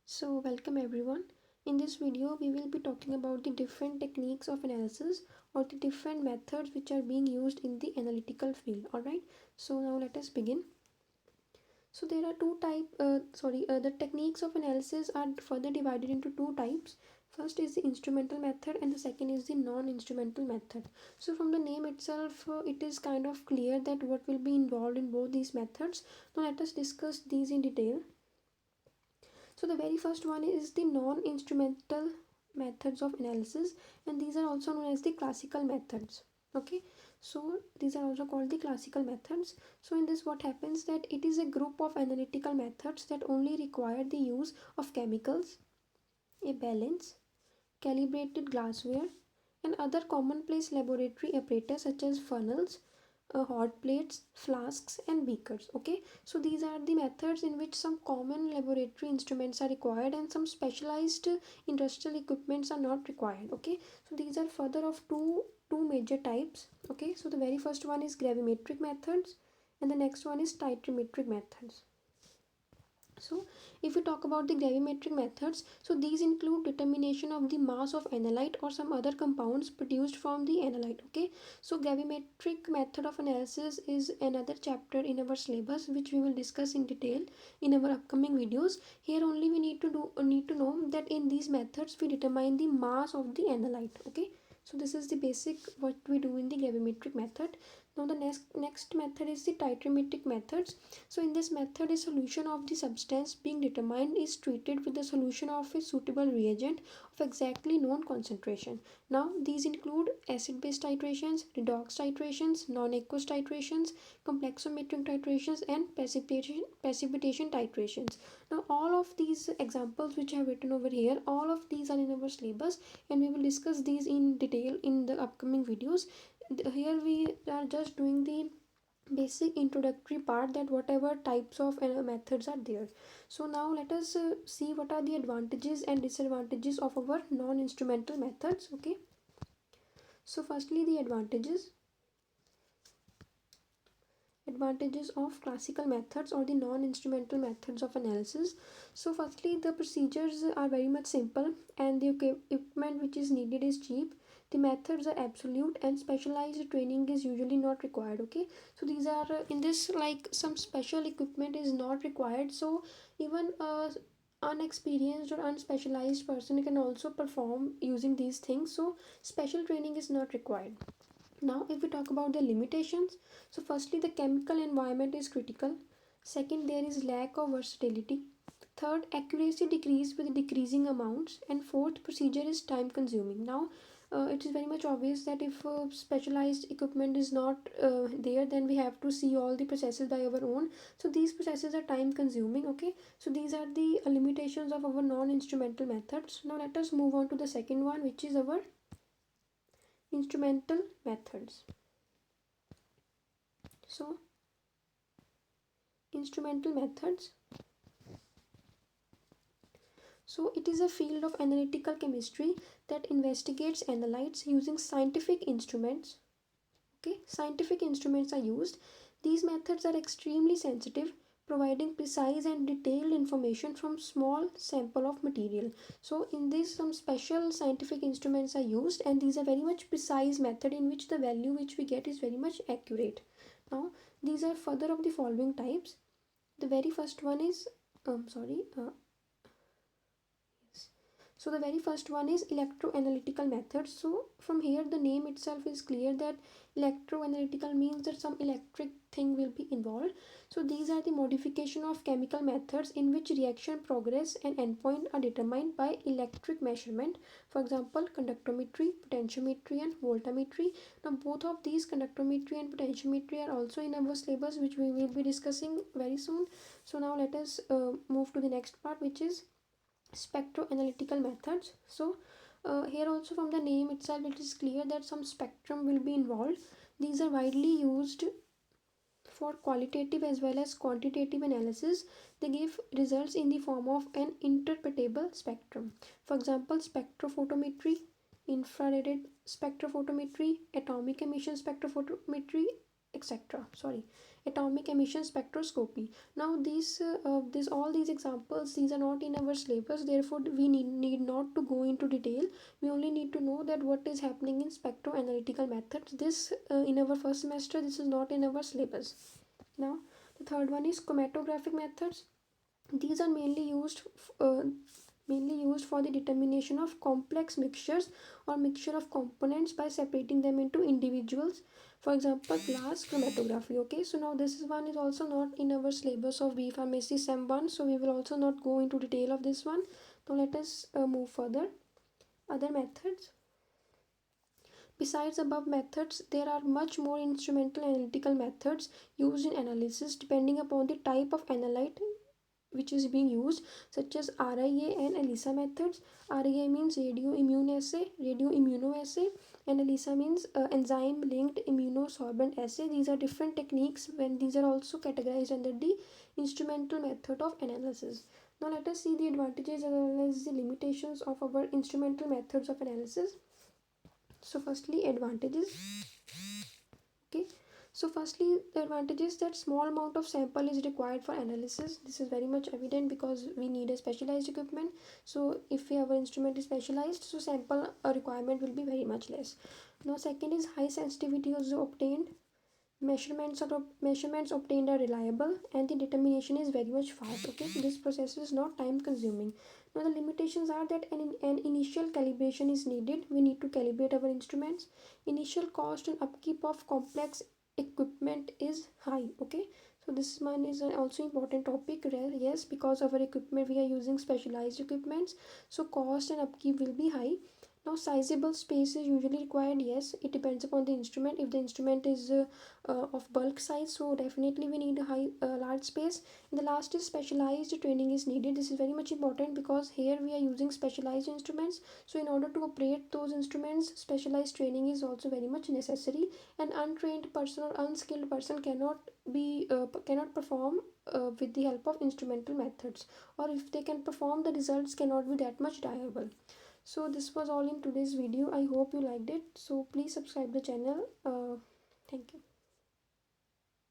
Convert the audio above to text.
So welcome everyone. In this video we will be talking about the different techniques of analysis or the different methods which are being used in the analytical field. Alright, so now let us begin. So there are the techniques of analysis are further divided into two types. First is the instrumental method and the second is the non-instrumental method. So from the name itself it is kind of clear that what will be involved in both these methods. Now let us discuss these in detail. So the very first one is the non-instrumental methods of analysis, and these are also known as the classical methods. Okay, so these are also called the classical methods. So in this what happens that it is a group of analytical methods that only require the use of chemicals, a balance, calibrated glassware, and other commonplace laboratory apparatus such as funnels, hot plates, flasks, and beakers. Okay, so these are the methods in which some common laboratory instruments are required and some specialized industrial equipments are not required. Okay, so these are further of two major types. Okay, so the very first one is gravimetric methods and the next one is titrimetric methods. So if we talk about the gravimetric methods, so these include determination of the mass of analyte or some other compounds produced from the analyte. Okay, so gravimetric method of analysis is another chapter in our syllabus which we will discuss in detail in our upcoming videos. Here only we need to know that in these methods we determine the mass of the analyte. Okay, so this is the basic what we do in the gravimetric method. Now the next method is the titrimetric methods. So in this method, a solution of the substance being determined is treated with the solution of a suitable reagent of exactly known concentration. Now these include acid-base titrations, redox titrations, non-aqueous titrations, complexometric titrations, and precipitation titrations. Now all of these examples which I have written over here, all of these are in our syllabus and we will discuss these in detail in the upcoming videos. Here we are just doing the basic introductory part, that whatever types of methods are there. So now let us see what are the advantages and disadvantages of our non-instrumental methods. Okay, so firstly the advantages of classical methods or the non-instrumental methods of analysis. So firstly the procedures are very much simple and the equipment which is needed is cheap. The methods are absolute and specialized training is usually not required. Okay, so these are in this, like, some special equipment is not required, so even a unexperienced or unspecialized person can also perform using these things, so special training is not required. Now if we talk about the limitations, so firstly the chemical environment is critical. Second, there is lack of versatility. Third, accuracy decrease with decreasing amounts. And fourth, procedure is time consuming. Now it is very much obvious that if specialized equipment is not there, then we have to see all the processes by our own, so these processes are time consuming. Okay, so these are the limitations of our non-instrumental methods. Now let us move on to the second one, which is our instrumental methods. So instrumental methods, so it is a field of analytical chemistry that investigates analytes using scientific instruments. Okay, scientific instruments are used. These methods are extremely sensitive, providing precise and detailed information from small sample of material. So in this some special scientific instruments are used and these are very much precise method in which the value which we get is very much accurate. Now these are further of the following types. The very first one is so the very first one is electroanalytical methods. So from here the name itself is clear that electroanalytical means that some electric thing will be involved. So these are the modification of chemical methods in which reaction progress and endpoint are determined by electric measurement. For example, conductometry, potentiometry, and voltammetry. Now both of these, conductometry and potentiometry, are also in our syllabus which we will be discussing very soon. So now let us move to the next part, which is spectroanalytical methods. So here also from the name itself it is clear that some spectrum will be involved. These are widely used for qualitative as well as quantitative analysis. They give results in the form of an interpretable spectrum. For example, spectrophotometry, infrared spectrophotometry, atomic emission spectrophotometry, etc. Sorry, atomic emission spectroscopy. Now all these examples, these are not in our syllabus, therefore we need not to go into detail. We only need to know that what is happening in spectroanalytical methods. This in our first semester, this is not in our syllabus. Now the third one is chromatographic methods. These are mainly used for the determination of complex mixtures or mixture of components by separating them into individuals. For example, glass chromatography. Okay, so now this one is also not in our syllabus of B Pharmacy Sem 1, so we will also not go into detail of this one. Now let us move further. Other methods. Besides above methods, there are much more instrumental analytical methods used in analysis depending upon the type of analyte which is being used, such as RIA and ELISA methods. RIA means radioimmunoassay, and ELISA means enzyme linked immunosorbent assay. These are different techniques when these are also categorized under the instrumental method of analysis. Now let us see the advantages as well as the limitations of our instrumental methods of analysis. So firstly, advantages. Okay, so firstly, the advantage is that small amount of sample is required for analysis. This is very much evident because we need a specialized equipment. So if our instrument is specialized, so sample requirement will be very much less. Now second is high sensitivity is obtained. Measurements obtained are reliable and the determination is very much fast. Okay, this process is not time consuming. Now the limitations are that an initial calibration is needed. We need to calibrate our instruments. Initial cost and upkeep of complex equipment is high. Okay, so this one is also important topic. Yes, because our equipment, we are using specialized equipments, so cost and upkeep will be high. Now sizable space is usually required. Yes, it depends upon the instrument. If the instrument is of bulk size, so definitely we need a large space. And the last is specialized training is needed. This is very much important because here we are using specialized instruments, so in order to operate those instruments, specialized training is also very much necessary. An untrained person or unskilled person cannot perform with the help of instrumental methods, or if they can perform, the results cannot be that much reliable. So this was all in today's video. I hope you liked it. So please subscribe the channel. Thank you.